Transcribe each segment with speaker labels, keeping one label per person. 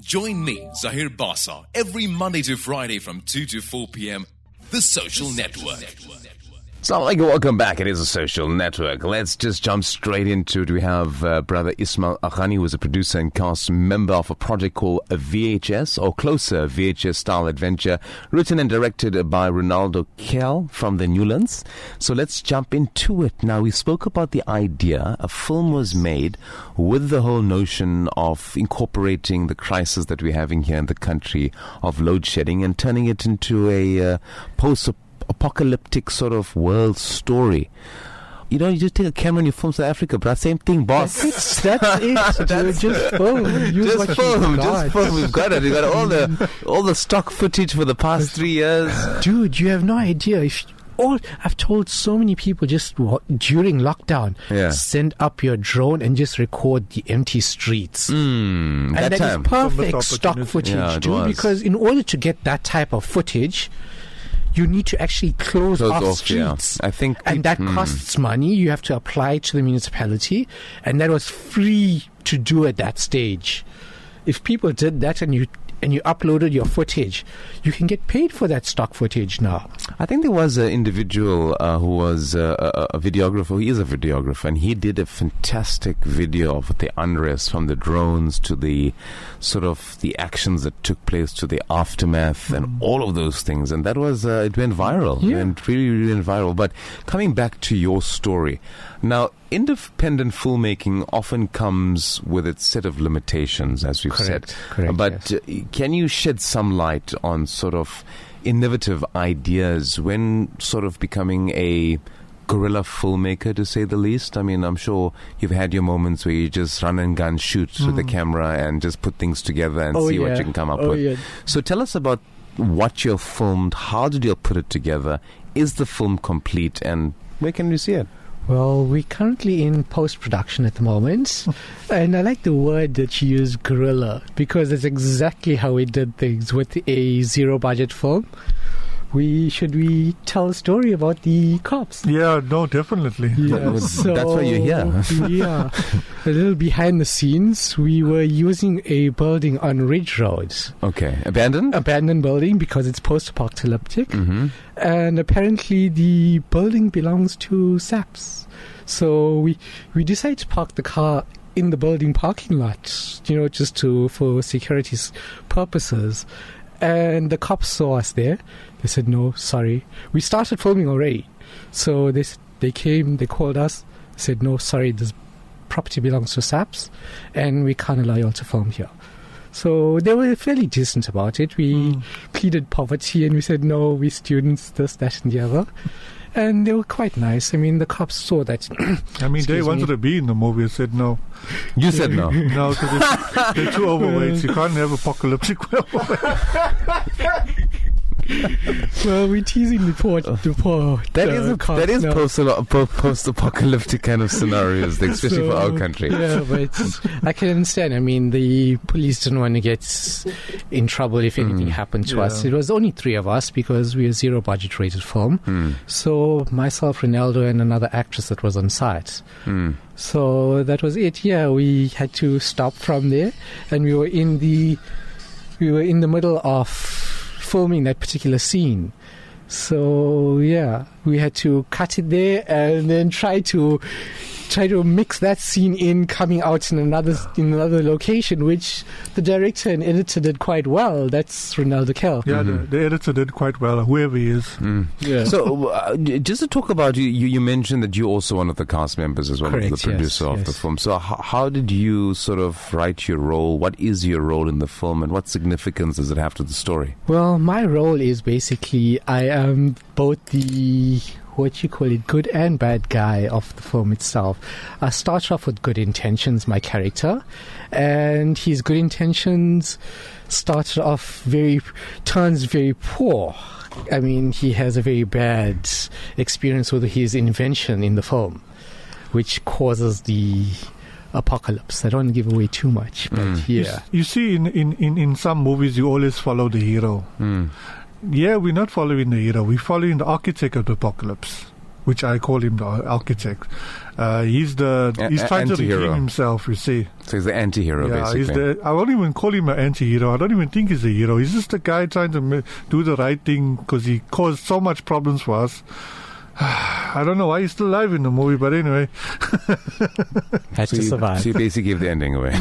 Speaker 1: Join me, Zahir Basa, every Monday to Friday from 2 to 4 p.m. The Social Network.
Speaker 2: So, welcome back. It is a Social Network. Let's just jump straight into it. We have brother Ismail, Ganie, who is a producer and cast member of a project called VHS, or Closer, VHS-style adventure, written and directed by Renaldo, Kell from the Newlands. So let's jump into it. Now, we spoke about the idea. A film was made with the whole notion of incorporating the crisis that we're having here in the country of load shedding and turning it into a post-apocalyptic sort of world story. You just take a camera and you film South Africa, bruh. Same thing, boss.
Speaker 3: That's it. Just film.
Speaker 2: Just film. We've got it. We've got all the stock footage for the past 3 years.
Speaker 3: Dude, you have no idea. I've told so many people just during lockdown, send up your drone and just record the empty streets. And that is perfect stock footage, dude, because in order to get that type of footage, you need to actually close off streets.
Speaker 2: I think
Speaker 3: that costs money. You have to apply to the municipality, and that was free to do at that stage. If people did that and you uploaded your footage, you can get paid for that stock footage now.
Speaker 2: I think there was an individual who was a videographer. He is a videographer, and he did a fantastic video of the unrest, from the drones to the sort of the actions that took place to the aftermath and all of those things. And that was, it went viral.
Speaker 3: Yeah.
Speaker 2: It went really went viral. But coming back to your story, now, independent filmmaking often comes with its set of limitations, as we've said.
Speaker 3: Correct.
Speaker 2: But can you shed some light on sort of innovative ideas when sort of becoming a guerrilla filmmaker, to say the least? I mean, I'm sure you've had your moments where you just run and gun shoot with the camera and just put things together and see what you can come up with.
Speaker 3: Yeah.
Speaker 2: So tell us about what you filmed. How did you put it together? Is the film complete, and where can we see it?
Speaker 3: Well, we're currently in post-production at the moment, and I like the word that you use, guerrilla, because that's exactly how we did things with a zero-budget film. Should we tell a story about the cops?
Speaker 4: Yeah, no, definitely.
Speaker 3: Yeah,
Speaker 2: that's why you're here.
Speaker 3: Yeah, a little behind the scenes, we were using a building on Ridge Road.
Speaker 2: Okay, abandoned
Speaker 3: building because it's post-apocalyptic, and apparently the building belongs to SAPS. So we decided to park the car in the building parking lot, just for security purposes. And the cops saw us there. They said, no, sorry. We started filming already. So they came, they called us, said, no, sorry, this property belongs to SAPS, and we can't allow you all to film here. So they were fairly decent about it. We pleaded poverty, and we said, no, we students, this, that, and the other. And they were quite nice. I mean, the cops saw that.
Speaker 4: I mean, they wanted to be in the movie. I said no.
Speaker 2: You said no.
Speaker 4: No, because they're too overweight. You can't have apocalyptic.
Speaker 3: Well, we're teasing the poor
Speaker 2: that is post-apocalyptic kind of scenarios, especially for our country.
Speaker 3: Yeah, but I can understand. I mean, the police didn't want to get in trouble if anything happened to us. It was only 3 of us because we are zero-budget rated film. So myself, Renaldo, and another actress that was on site. So that was it. Yeah, we had to stop from there, and we were in the middle of filming that particular scene. So yeah, we had to cut it there and then try to mix that scene in coming out in another location, which the director and editor did quite well. That's Renaldo, Kell.
Speaker 4: Yeah, the editor did quite well, whoever he is.
Speaker 2: Yeah. So just to talk about you mentioned that you're also one of the cast members as well.
Speaker 3: Correct,
Speaker 2: as the producer of the film. So how did you sort of write your role? What is your role in the film, and what significance does it have to the story?
Speaker 3: Well, my role is basically I am both the good and bad guy of the film itself. I start off with good intentions, my character, and his good intentions turns very poor. I mean, he has a very bad experience with his invention in the film, which causes the apocalypse. I don't want to give away too much, but
Speaker 4: You see, in some movies, you always follow the hero. Yeah, we're not following the hero. We're following the architect of the apocalypse. which I call him the architect. He's trying to redeem himself, you see.
Speaker 2: So he's the anti-hero, basically.
Speaker 4: I won't even call him an anti-hero. I don't even think he's a hero. He's just a guy trying to do the right thing because he caused so much problems for us. I don't know why he's still alive in the movie, but anyway.
Speaker 3: Had to survive.
Speaker 2: So you basically give the ending away.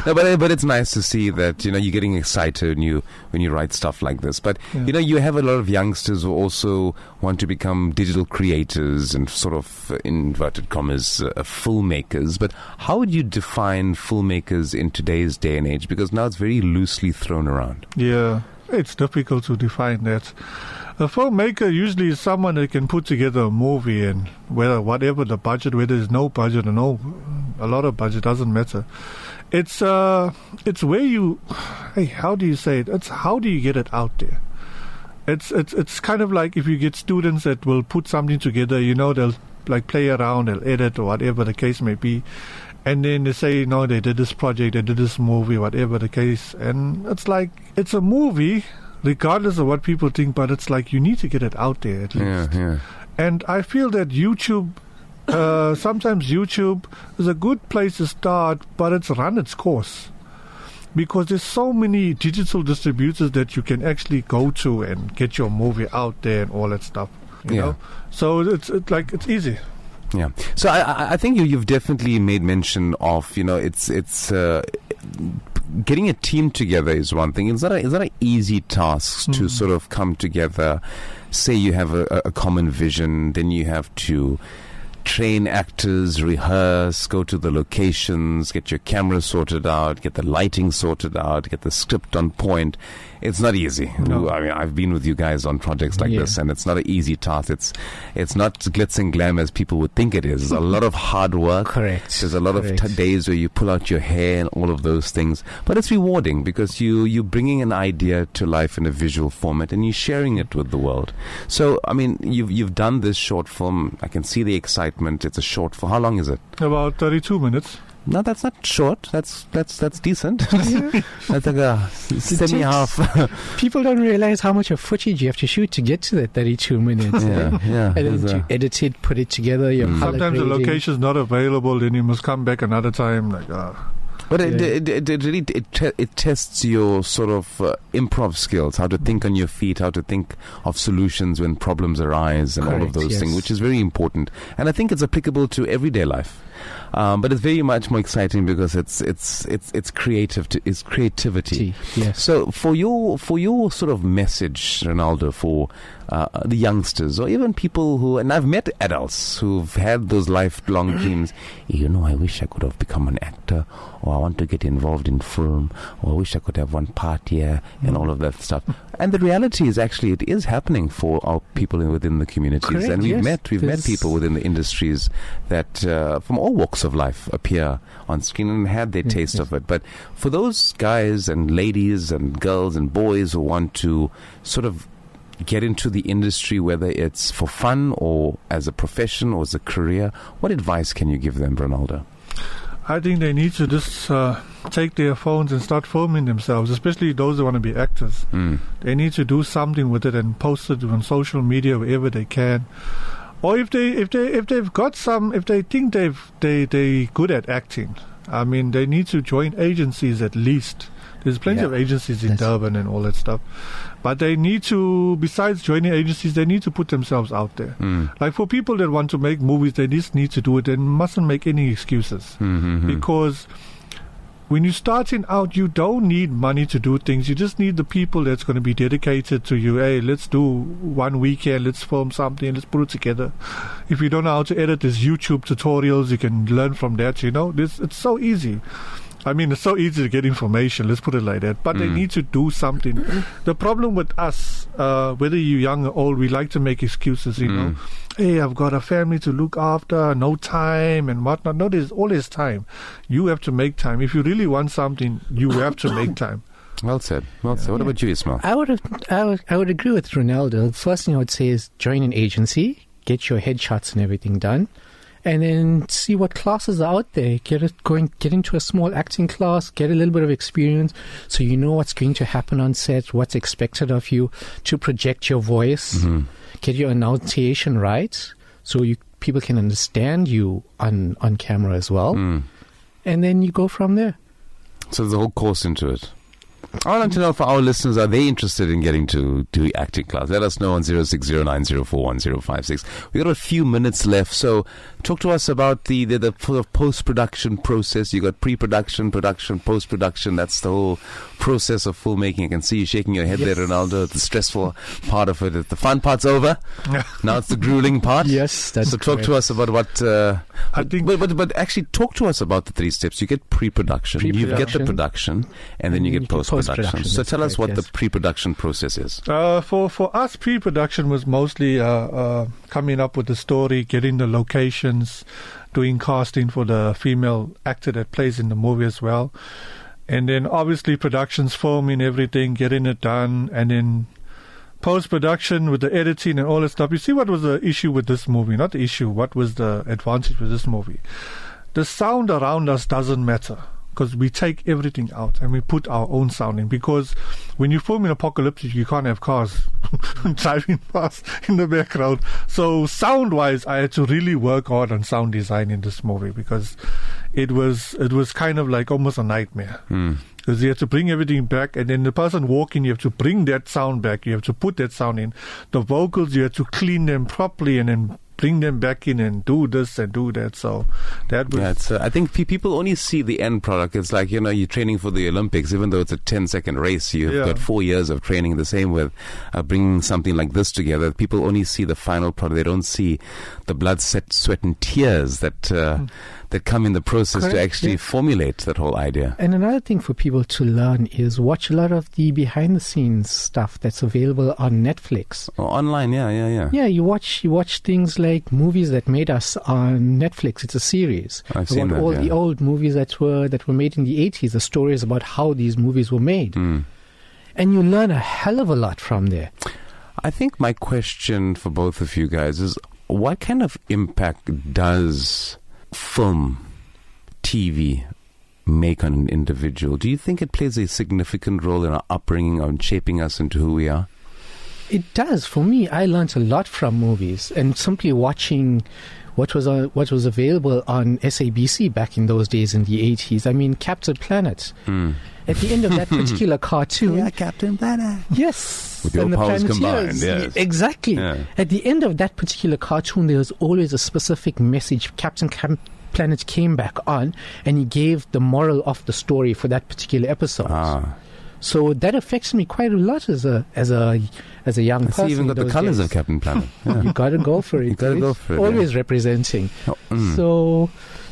Speaker 2: No, but it's nice to see that, you're getting excited when you write stuff like this. But, you have a lot of youngsters who also want to become digital creators and sort of, inverted commas, filmmakers. But how would you define filmmakers in today's day and age? Because now it's very loosely thrown around.
Speaker 4: Yeah, it's difficult to define that. A filmmaker usually is someone that can put together a movie, and whatever the budget, whether there's no budget or a lot of budget, doesn't matter. It's where you, how do you say it? It's how do you get it out there? It's kind of like if you get students that will put something together, they'll like play around, they'll edit or whatever the case may be. And then they say, they did this project, they did this movie, whatever the case. And it's like, it's a movie, regardless of what people think, but it's like you need to get it out there at least.
Speaker 2: Yeah.
Speaker 4: And I feel that YouTube, sometimes YouTube is a good place to start, but it's run its course. Because there's so many digital distributors that you can actually go to and get your movie out there and all that stuff. You know? So it's easy.
Speaker 2: Yeah. So I think you've definitely made mention of, it's getting a team together is one thing. It's not an easy task to sort of come together. Say you have a common vision, then you have to train actors, rehearse, go to the locations, get your camera sorted out, get the lighting sorted out, get the script on point. It's not easy.
Speaker 4: No.
Speaker 2: I mean, I've been with you guys on projects like this, and it's not an easy task. It's not glitz and glam as people would think it is. There's a lot of hard work.
Speaker 3: Correct.
Speaker 2: There's a lot of days where you pull out your hair and all of those things. But it's rewarding because you're bringing an idea to life in a visual format and you're sharing it with the world. So, I mean, you've done this short film. I can see the excitement. It's a short film. How long is it?
Speaker 4: About 32 minutes.
Speaker 2: No, that's not short. That's decent. That's like a semi-half.
Speaker 3: People don't realize how much of footage you have to shoot to get to that 32 minutes.
Speaker 2: Yeah.
Speaker 3: And then to edit it, put it together.
Speaker 4: Sometimes the location's not available, then you must come back another time.
Speaker 2: But it really tests your sort of improv skills, how to think on your feet, how to think of solutions when problems arise, and all of those things, which is very important. And I think it's applicable to everyday life. But it's very much more exciting because it's creativity.
Speaker 3: Yes.
Speaker 2: So for your sort of message, Renaldo, for the youngsters or even people who, and I've met adults who've had those lifelong dreams. I wish I could have become an actor, or I want to get involved in film, or I wish I could have one part here, and all of that stuff. And the reality is actually it is happening for our people within the communities.
Speaker 3: Correct,
Speaker 2: and we've met people within the industries that from all walks of life appear on screen and had their taste of it. But for those guys and ladies and girls and boys who want to sort of get into the industry, whether it's for fun or as a profession or as a career, what advice can you give them, Renaldo?
Speaker 4: I think they need to just take their phones and start filming themselves, especially those who want to be actors. They need to do something with it and post it on social media wherever they can. Or if they think they good at acting, I mean, they need to join agencies at least. There's plenty of agencies in Durban and all that stuff. But they need to, besides joining agencies, they need to put themselves out there. Like for people that want to make movies, they just need to do it. They mustn't make any excuses. Because when you're starting out, you don't need money to do things. You just need the people that's going to be dedicated to you. Hey, let's do one weekend, let's film something, let's put it together. If you don't know how to edit, there's YouTube tutorials. You can learn from that, It's so easy. I mean, it's so easy to get information, let's put it like that. But they need to do something. The problem with us, whether you're young or old, we like to make excuses, Hey, I've got a family to look after, no time and whatnot. No, there's always time. You have to make time. If you really want something, you have to make time.
Speaker 2: Well said. What about you, Ismail?
Speaker 3: I would agree with Renaldo. The first thing I would say is join an agency, get your headshots and everything done. and then see what classes are out there. Get into a small acting class, get a little bit of experience, so you know what's going to happen on set, what's expected of you, to project your voice, get your enunciation right, so people can understand you on camera as well, and then you go from there.
Speaker 2: So there's a whole course into it. I want to know, for our listeners, are they interested in getting to do acting class? Let us know on 0609041056. We've got a few minutes left, so talk to us about the post-production process. You got pre-production, production, post-production. That's the whole process of filmmaking. I can see you shaking your head there, Renaldo. The stressful part of it. The fun part's over. Now it's the grueling part.
Speaker 3: Yes, that's
Speaker 2: so. Talk to us about what.
Speaker 4: I think,
Speaker 2: but actually, talk to us about the 3 steps. You get pre-production, you get the production, and then you get post-production. So tell us what the pre-production process is.
Speaker 4: For us, pre-production was mostly coming up with the story, getting the locations, doing casting for the female actor that plays in the movie as well. And then obviously productions, filming everything, getting it done, and then post-production with the editing and all that stuff. You see what was the issue with this movie? Not the issue, what was the advantage with this movie? The sound around us doesn't matter, because we take everything out and we put our own sound in. Because when you film in apocalyptic, you can't have cars driving past in the background. So sound-wise, I had to really work hard on sound design in this movie, because it was kind of like almost a nightmare. Because you have to bring everything back, and then the person walking, you have to bring that sound back. You have to put that sound in. The vocals, you have to clean them properly and then bring them back in and do this and do that. So that was...
Speaker 2: I think people only see the end product. It's like, you're training for the Olympics, even though it's a 10-second race. You've got 4 years of training. The same with bringing something like this together. People only see the final product. They don't see the blood, sweat and tears that come in the process to actually formulate that whole idea.
Speaker 3: And another thing for people to learn is watch a lot of the behind-the-scenes stuff that's available on Netflix.
Speaker 2: Or online, yeah.
Speaker 3: Yeah, you watch things like Movies That Made Us on Netflix. It's a series
Speaker 2: I've seen that,
Speaker 3: the old movies that were made in the 80s, the stories about how these movies were made. And you learn a hell of a lot from there.
Speaker 2: I think my question for both of you guys is, what kind of impact does film, TV make on an individual? Do you think it plays a significant role in our upbringing, on shaping us into who we are?
Speaker 3: It does. For me, I learned a lot from movies, and simply watching what was available on SABC back in those days in the 80s. I mean, Captain Planet. At the end of that particular cartoon...
Speaker 2: Yeah, Captain Planet.
Speaker 3: Yes.
Speaker 2: With your powers combined, yes.
Speaker 3: Exactly.
Speaker 2: Yeah.
Speaker 3: At the end of that particular cartoon, there was always a specific message. Captain Planet came back on, and he gave the moral of the story for that particular episode. So that affects me quite a lot as a young person.
Speaker 2: I see, even got the colors of Captain Planet. Yeah.
Speaker 3: You got to go for it.
Speaker 2: You got to go for it.
Speaker 3: Always representing. So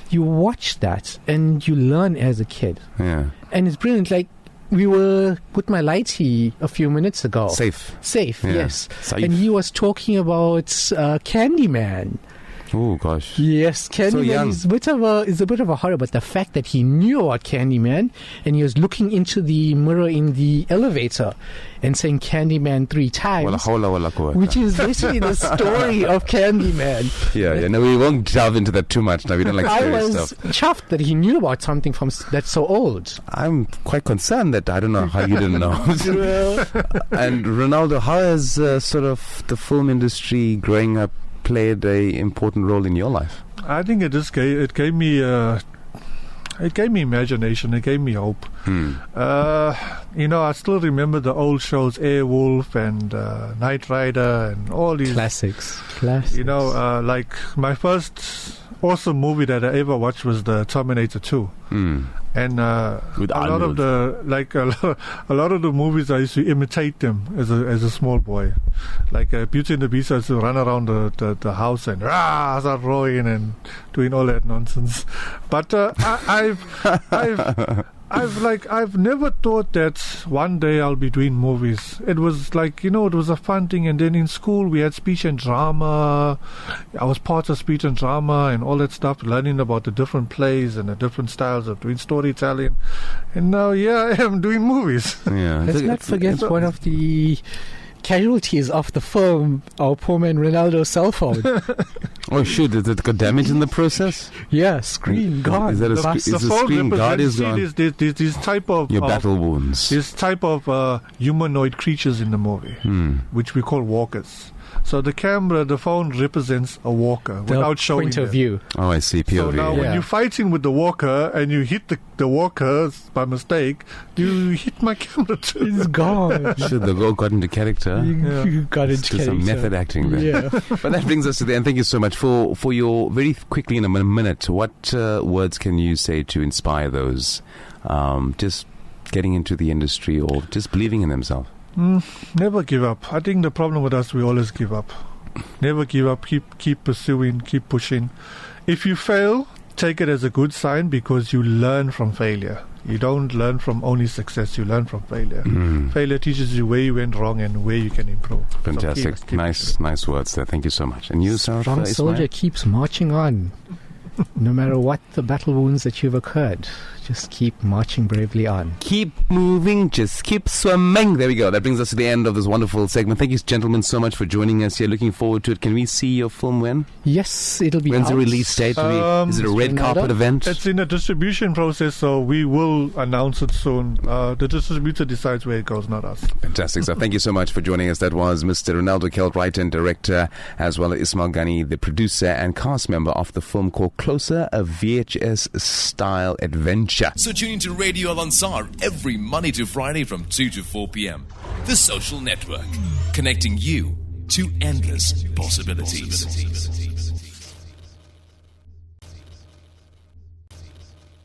Speaker 3: you watch that and you learn as a kid.
Speaker 2: Yeah.
Speaker 3: And it's brilliant. Like, we were with my lighty a few minutes ago.
Speaker 2: Safe,
Speaker 3: yes.
Speaker 2: Safe.
Speaker 3: And he was talking about Candyman.
Speaker 2: Oh gosh.
Speaker 3: Yes, Candyman is a bit of a horror, but the fact that he knew about Candyman and he was looking into the mirror in the elevator and saying Candyman 3 times, which is basically the story of Candyman.
Speaker 2: Yeah. No, we won't delve into that too much now. We don't like scary stuff.
Speaker 3: I was chuffed that he knew about something that's so old.
Speaker 2: I'm quite concerned that I don't know how you didn't know. And Renaldo, how has sort of the film industry growing up played a important role in your life?
Speaker 4: I think it gave me imagination. It gave me hope. I still remember the old shows, Airwolf and Knight Rider and all these
Speaker 3: classics.
Speaker 4: Like my first awesome movie that I ever watched was the Terminator 2. And
Speaker 2: with
Speaker 4: a lot of the movies I used to imitate them as a small boy. Like Beauty and the Beast, I used to run around the house and start roaring and doing all that nonsense. But I've never thought that one day I'll be doing movies. It was like, it was a fun thing. And then in school we had speech and drama. I was part of speech and drama and all that stuff, learning about the different plays and the different styles of doing storytelling. And now, I am doing movies.
Speaker 2: Yeah.
Speaker 3: Let's not forget one of the casualties of the film, our poor man Renaldo's cell phone.
Speaker 2: Oh, shoot. Did it got damaged in the process?
Speaker 3: Yeah, screen gone.
Speaker 2: Is that a
Speaker 4: The phone
Speaker 2: screen guard is
Speaker 4: represents
Speaker 2: gone?
Speaker 4: this type of
Speaker 2: Your battle wounds.
Speaker 4: this type of humanoid creatures in the movie, which we call walkers. So the phone represents a walker
Speaker 3: The
Speaker 4: without showing
Speaker 3: point of
Speaker 4: them.
Speaker 3: view.
Speaker 2: Oh, I see. POV.
Speaker 4: So now when
Speaker 3: Yeah.
Speaker 4: you're fighting with the walker and you hit the walker by mistake, you hit my camera too.
Speaker 3: It's gone.
Speaker 2: Should the girl got into character?
Speaker 3: You got
Speaker 2: Just
Speaker 3: into
Speaker 2: some
Speaker 3: character.
Speaker 2: method acting there.
Speaker 3: Yeah.
Speaker 2: But that brings us to the end. Thank you so much for your very quickly in a minute. What words can you say to inspire those just getting into the industry or just believing in themselves?
Speaker 4: Never give up. I think the problem with us, we always give up. Never give up. Keep pursuing. Keep pushing. If you fail, take it as a good sign because you learn from failure. You don't learn from only success. You learn from failure. Failure teaches you where you went wrong and where you can improve. So
Speaker 2: Fantastic.
Speaker 4: keep
Speaker 2: Nice words there. Thank you so much. And you, sir?
Speaker 3: Strong soldier keeps marching on. No matter what the battle wounds that you've occurred, just keep marching bravely on.
Speaker 2: Keep moving, just keep swimming. There we go. That brings us to the end of this wonderful segment. Thank you, gentlemen, so much for joining us here. Looking forward to it. Can we see your film when?
Speaker 3: Yes, it'll be
Speaker 2: When's the
Speaker 3: out.
Speaker 2: release date? Is it a red
Speaker 3: Renaldo?
Speaker 2: carpet event?
Speaker 4: It's in a distribution process, so we will announce it soon. The distributor decides where it goes, not us.
Speaker 2: Fantastic. So thank you so much for joining us. That was Mr. Renaldo, Kell, writer and director, as well as Ismail Ganie, the producer and cast member of the film called Closer, a VHS-style adventure.
Speaker 1: So tune into Radio Al Ansar every Monday to Friday from 2 to 4 p.m. The Social Network, connecting you to endless possibilities.